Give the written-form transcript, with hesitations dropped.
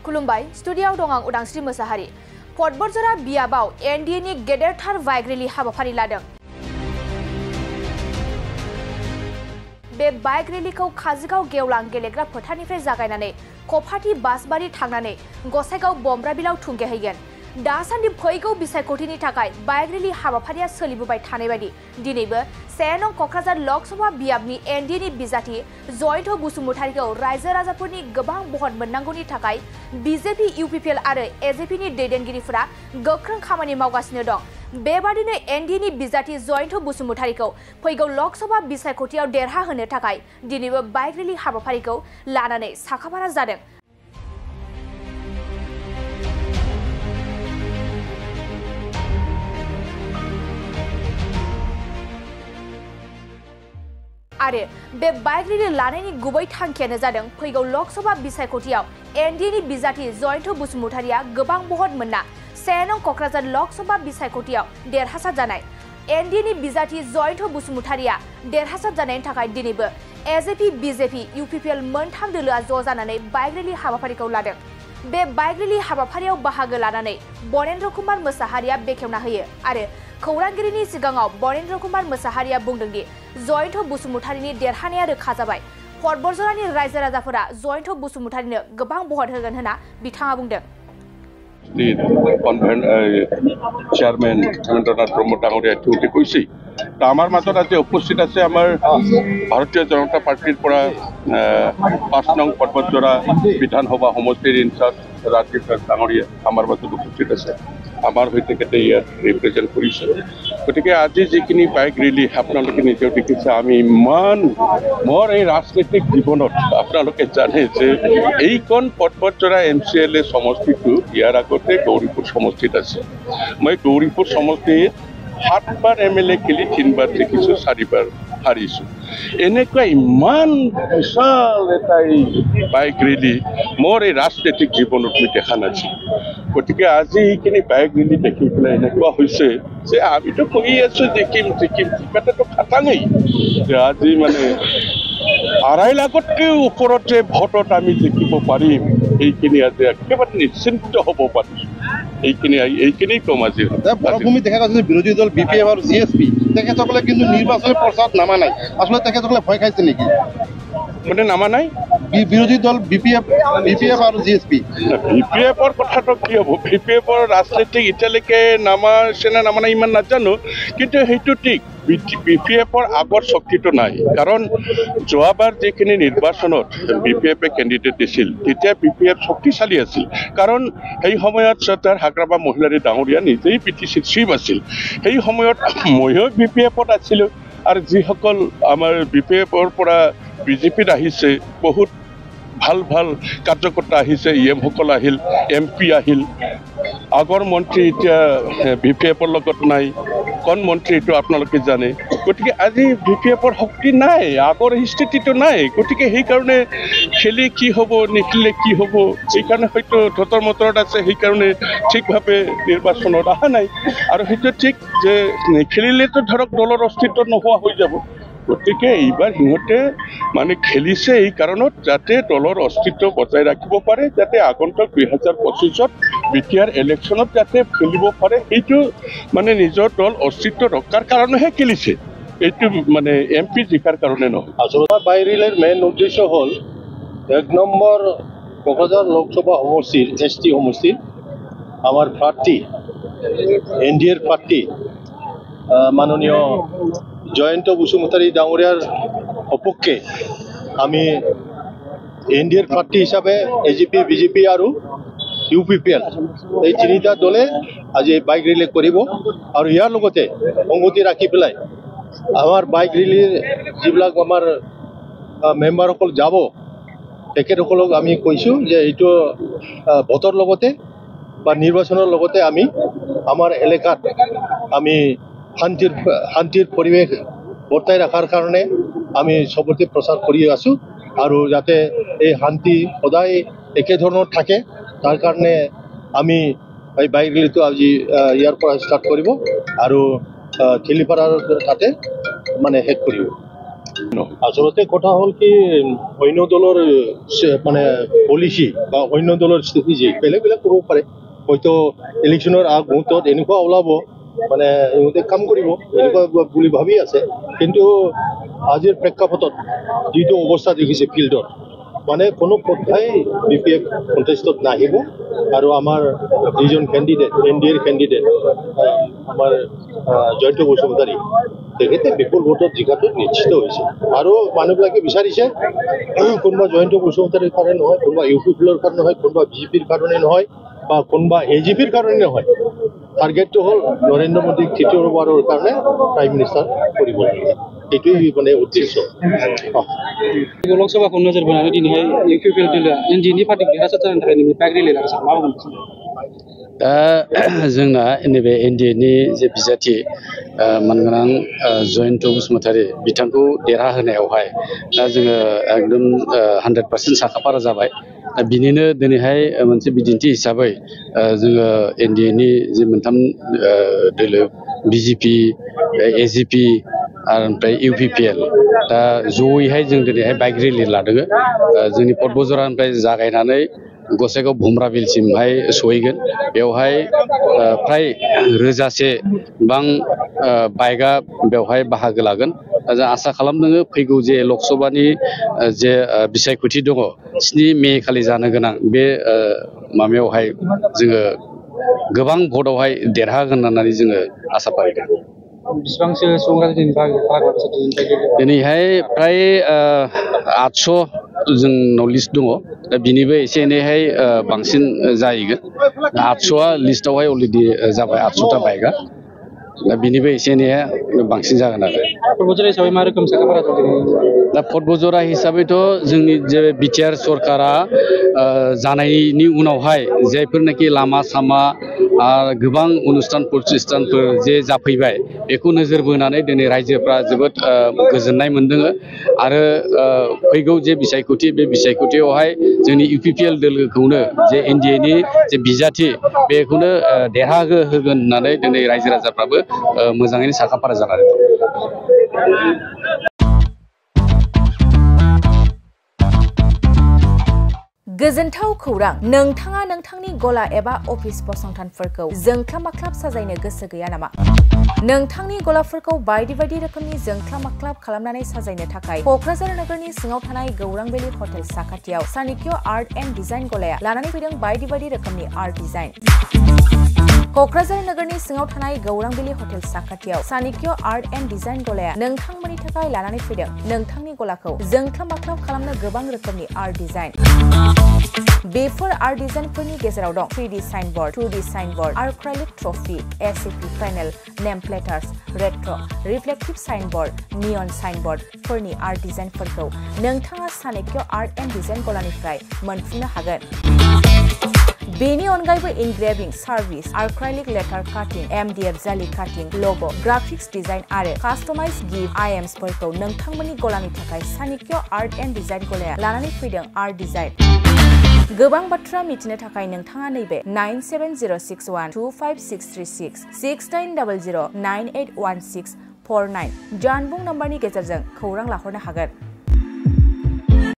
खुलुमबाय स्टुडियाव दं आं उदांस्रि मोसाहारि पटबरजरा बियाबाव एनडिए गेदेरथार बाइक रेली हाबाफारि लादों। बे बाइक रेलीखौ काजिगाव गेवलां गेलेग्रा फोथारनिफ्राय जागायनानै कफाटी बासबारि थांनानै गसाइगाव बमब्राबिलाव थुंगेहैगोन। दासान्दि फैगौ बिसायख'थिनि थाखाय बाइक रेली हाबाफारिया सोलिबोबाय थानाय बायदि दिनैबो 1 नं क'क्राझार लकसभा बियाबनि एनडिएनि बिजाथि जयन्त बसुमतारीखौ रायजो राजाफोरनि गोबां भट मोननांगौनि थाखाय बिजेपि इउपिपिएल आरो एजेपिनि दैदेनगिरिफोरा गोख्रों खामानि मावगासिनो दं। बेबादिनो एनडिएनि बिजाथि जयन्त बसुमतारीखौ फैगौ लकसभा बिसायख'थियाव देरहाहोनो थाखाय दिनैबो बाइक रेली हाबाफारिखौ लानानै साखाफारा जादों। आरो बे बाइक रेली लानायनि गुबै थांखियानो जादों फैगौ लकसभा बिसायख'थियाव एनडिएनि बिजाथि जयन्त बसुमतारीया गोबां भट मोनना 1 नं क'क्राझार लकसभा बिसायख'थियाव देरहासार जानाय। एनडिएनि बिजाथि जयन्त बसुमतारीया देरहासार जानायनि थाखाय दिनैबो एजेपि बिजेपि इउपिपिएल मोनथाम दोलोआ ज' जानानै बाइक रेली हाबाफारिखौ लादों। बे बाइक रेली हाबाफारियाव बाहागो लानानै बरेन्द्र कुमार मोसाहारिया बेखेवना होयो आरो खौरांगिरिनि सिगाङाव बरेन्द्र कुमार मोसाहारिया बुंदोंदि जयन्त बसुमतारीनि देरहानाया रोखा जाबाय। पटबरजरानि रायजो राजाफोरा जयन्त बसुमतारीनो गोबां भट होगोन होनना बिथाङा बुंदों। চেয়ারম্যান হেমেন্দ্রনাথ ব্রহ্ম ডাঙৰীয়া ইতিমধ্যে কৈছেই। আমাৰ মাজত আজি উপস্থিত আছে আমাৰ ভাৰতীয় জনতা পাৰ্টিৰ পৰা 5 নং পটবৰজৰা বিধানসভা সমষ্টিৰ ইনচাৰ্জ ৰাজীৱ ডাঙৰীয়া আমাৰ মাজত উপস্থিত আছে। আমাৰ সৈতে কেতে ইয়াত ৰিপ্ৰেজেণ্ট কৰিছে। গতিকে আজি যিখিনি বাইক ৰেলী আপোনালোকে নিজেও দেখিছে, আমি ইমান মোৰ এই ৰাজনৈতিক জীৱনত আপোনালোকে জানে যে এইখন পটবৰজৰা MCLA সমষ্টিটো ইয়াৰ আগতে গৌৰীপুৰ সমষ্টিত আছে। মই গৌৰীপুৰ সমষ্টিত 7 বাৰ MLA খেলি 3 বাৰ জিকিছোঁ, 4 বাৰ হাৰিছোঁ। এনেকুৱা ইমান বিশাল এটা বাইক ৰেলী মোৰ এই ৰাজনৈতিক জীৱনত মই দেখা নাছিলোঁ। গতিকে আজি এইখিনি বাইক ৰেলী দেখি পেলাই এনেকুৱা হৈছে যে আমিতো কৈ আছোঁ জিকিম জিকাটো খাটাঙেই যে আজি মানে 2.5 লাখতকৈ ওপৰত যে ভোটত আমি জিকিব পাৰিম এইখিনি আজি একেবাৰে নিশ্চিন্ত হ'ব পাৰিছোঁ। এইখিনি কম আজি বৰভূমি দেখা গৈছে যে বিৰোধী দল BPF আৰু GSP তেখেতসকলে কিন্তু নিৰ্বাচনী প্ৰচাৰত নামা নাই। আচলতে তেখেতসকলে ভয় খাইছে নেকি? মানে নামা নাই বিৰোধী দল BPF আৰু GSP। BPFৰ কথাটো কি হ'ব? BPFৰ ৰাজনীতিক এতিয়ালৈকে নামা নাই ইমান নাজানো, কিন্তু সেইটো ঠিক BPFৰ আগৰ শক্তিটো নাই। কাৰণ যোৱাবাৰ যিখিনি নিৰ্বাচনত BPFে কেণ্ডিডেট দিছিল তেতিয়া BPF শক্তিশালী আছিল। কাৰণ সেই সময়ত চৰ্দাৰ হাগ্ৰামা মহিলাৰী ডাঙৰীয়া নিজেই PTC চিফ আছিল। সেই সময়ত ময়ো BPFত আছিলোঁ আৰু যিসকল আমাৰ BPFৰ পৰা বিজেপিত আহিছে, বহুত ভাল ভাল কাৰ্যকৰ্তা আহিছে, EM সকল আহিল, MP আহিল। আগৰ মন্ত্ৰী এতিয়া BPFৰ লগত নাই, কোন মন্ত্ৰী এইটো আপোনালোকে জানে। গতিকে আজি BPFৰ শক্তি নাই, আগৰ স্থিতিটো নাই। গতিকে সেইকাৰণে খেলি কি হ'ব নেখেলিলে কি হ'ব সেইকাৰণে হয়তো থতৰ মতৰত আছে, সেইকাৰণে ঠিকভাৱে নিৰ্বাচনত অহা নাই। আৰু সেইটো ঠিক যে নেখেলিলেতো ধৰক দলৰ অস্তিত্ব নোহোৱা হৈ যাব। গতিকে এইবাৰ সিহঁতে মানে খেলিছে এই কাৰণত যাতে দলৰ অস্তিত্ব বজাই ৰাখিব পাৰে, যাতে আগন্তুক 2025ত বিটিআৰ ইলেকশ্যনত যাতে খেলিব পাৰে, সেইটো মানে নিজৰ দল অস্তিত্ব ৰক্ষাৰ কাৰণেহে খেলিছে, এইটো মানে MP জিকাৰ কাৰণে নহয়। আচলতে বাইক ৰেলীৰ মেইন উদ্দেশ্য হ'ল 1 নম্বৰ ক'ক্ৰাঝাৰ লোকসভা সমষ্টিৰ ST সমষ্টিৰ আমাৰ প্ৰাৰ্থী NDAৰ প্ৰাৰ্থী মাননীয় জয়ন্ত বসুমতাৰী ডাঙৰীয়াৰ সপক্ষে আমি NDAৰ প্ৰাৰ্থী হিচাপে AGP BJP আৰু UPPL এই 3টা দলে আজি বাইক ৰেলী কৰিব। আৰু ইয়াৰ লগতে সংগতি ৰাখি পেলাই আমাৰ বাইক ৰেলীৰ যিবিলাক আমাৰ মেম্বাৰসকল যাব তেখেতসকলক আমি কৈছোঁ যে এইটো ভোটৰ লগতে বা নিৰ্বাচনৰ লগতে আমি আমাৰ এলেকাত আমি শান্তিৰ পৰিৱেশ বৰ্তাই ৰখাৰ কাৰণে আমি চবতে প্ৰচাৰ কৰি আছোঁ। আৰু যাতে এই শান্তি সদায় একেধৰণৰ থাকে তাৰ কাৰণে আমি এই বাইক ৰেলীটো আজি ইয়াৰ পৰা ষ্টাৰ্ট কৰিব আৰু খেলিপাৰাৰ তাতে মানে শেষ কৰিব। আচলতে কথা হল কি অন্য দলৰ মানে পলিচি বা অন্য দলৰ ষ্ট্ৰেটেজি বেলেগ বেলেগ ক'ব পাৰে হয়তো ইলেকশ্যনৰ আগ মুহূৰ্তত এনেকুৱা ওলাব মানে ইহঁতে কাম কৰিব এনেকুৱা বুলি ভাবি আছে কিন্তু আজিৰ প্ৰেক্ষাপটত যিটো অৱস্থা দেখিছে ফিল্ডত মানে কোনো পথাই BPF কণ্টেষ্টত নাহিব আৰু আমাৰ যিজন কেণ্ডিডেট NDAৰ কেণ্ডিডেট আমাৰ জয়ন্ত বসুমতাৰী তেখেতে বিপুল ভোটত জিকাটো নিশ্চিত হৈছে আৰু মানুহবিলাকে বিচাৰিছে কোনোবা জয়ন্ত বসুমতাৰীৰ কাৰণে নহয় কোনোবা UPPৰ কাৰণে নহয় কোনোবা BJPৰ কাৰণে নহয় বা কোনোবা AGPৰ কাৰণে নহয় টাৰ্গেটটো হ'ল নৰেন্দ্ৰ মোদীক তৃতীয়বাৰৰ কাৰণে প্ৰাইম মিনিষ্টাৰ কৰিব লাগে এইটোৱেই মানে উদ্দেশ্য लोकसभाखौ नोजोर बोनानै दिनैहाय UPPL दोलोआ NDAनि पार्टिखौ देरहासार जानो थाखाय नैबे बाइक रेलि लागासिनो मा बुंगोन दा जोंना नैबे NDAनि जे बिजाथि मानगोनां जयন্ত बसुमतारी बिथांखौ देरहाहोनायावहाय दा जोङो एकदम 100% साखाफारा जाबाय दा बिनिनो दिनैहाय मोनसे बिदिन्थि हिसाबै जोङो NDAनि जे मोनथाम दोलो BJP AGP आरो ओमफ्राय UPPL दा जयैहाय जों दिनैहाय बाइक रेलि लादों जोंनि पटबजरानिफ्राय जागायनानै गसाइगाव भुमराबिलसिमहाय सहैगोन बेवहाय फ्राय रोजासे बां बाइकआ बेवहाय बाहागो लागोन जों आसा खालामदों फैगौ जे लकसभानि जे बिसायख'थि दङ 7 मे खालि जानो गोनां बे माबायावहाय जोङो गोबां भटआवहाय देरहागोन होननानै जोङो आसा फारिदों बेसेबांसो सुबुंफोरा दिनैहाय फ्राय 800 जोंनाव लिस्ट दङ दा बिनिबो एसे एनैहाय बांसिन जाहैगोन 800आ लिस्टआवहाय अलरेडि जाबाय 800टा बाइकआ दा बिनिबो एसे एनैया बांसिन जागोन आरो पटबजरा हिसाबै मा रोखोम साखाफारा दा पटबजरा हिसाबैथ' जोंनि जे बिटिआर सरकारा जानायनि उनावहाय जायफोरनाखि लामा सामा गोबां अनुस्थान प्रतिष्ठानफोर जे जाफैबाय बेखौ नोजोर बोनानै दिनै रायजोफ्रा जोबोद गोजोननाय मोनदों आरो फैगौ जे बिसायख'थि बे बिसायख'थियावहाय जोंनि UPPL दोलोखौनो जे NDAनि जे बिजाथि बेखौनो देरहाहोगोन होननानै दिनै रायजो राजाफ्राबो मोजाङैनो साखाफारा जानानै दं गोजोनथाव खौरां नोंथाङा नोंथांनि गला एबा अफिस फसंथानफोरखौ जोंख्लाब-माख्लाब साजायनो गोसो गैया नामा नोंथांनि गलाफोरखौ बायदि बायदि रोखोमनि जोंख्लाब-माख्लाब खालामनानै साजायनो थाखाय क'क्राझार नोगोरनि सिङाव थानाय गौरां भेलि हटेल साखाथियाव चाणक्य आर्ट एन्ड डिजाइन गलाया लानानै फैदों बायदि बायदि रोखोमनि आर्ट डिजाइन क'क्राझार नोगोरनि सिङाव थानाय गौरां भेलि हटेल साखाथियाव चाणक्य आर्ट एन्ड डिजाइन गलाया नोंथांमोननि थाखाय लानानै फैदों नोंथांनि गलाखौ जोंख्लाब-माख्लाब खालामनो गोबां रोखोमनि आर्ट डिजाइन बेफोर आर्ट डिजाइनफोरनि गेजेराव दं 3D signboard 2D signboard acrylic trophy SAP panel name प्लेटार्स रेट्रो रिफ्लेक्टिव साइनबोर्ड नियन साइनबोर्डफोरनि आर्ट डिजाइनफोरखौ नोंथाङा चाणक्य आर्ट एन्ड डिजाइन गलानिफ्राय मोनफुंनो हागोन बेनि अनगायैबो इनग्रेविं सार्भिस आर्क्राइलिक लेटार काटिं MDF जाली काटिं लोगो ग्राफिक्स डिजाइन आरो कास्टमाइज गिफ्ट आइटेम्सफोरखौ नोंथांमोननि गलानि थाखाय चाणक्य आर्ट एन्ड डिजाइन गलाया लानानै फैदों आर्ट डिजाइन गोबां बाथ्रा मिथिनो थाखाय नोंथाङा नैबे 9706125636 6900981649 जानबुं नम्बरनि गेजेरजों खौरां लाहरनो हागोन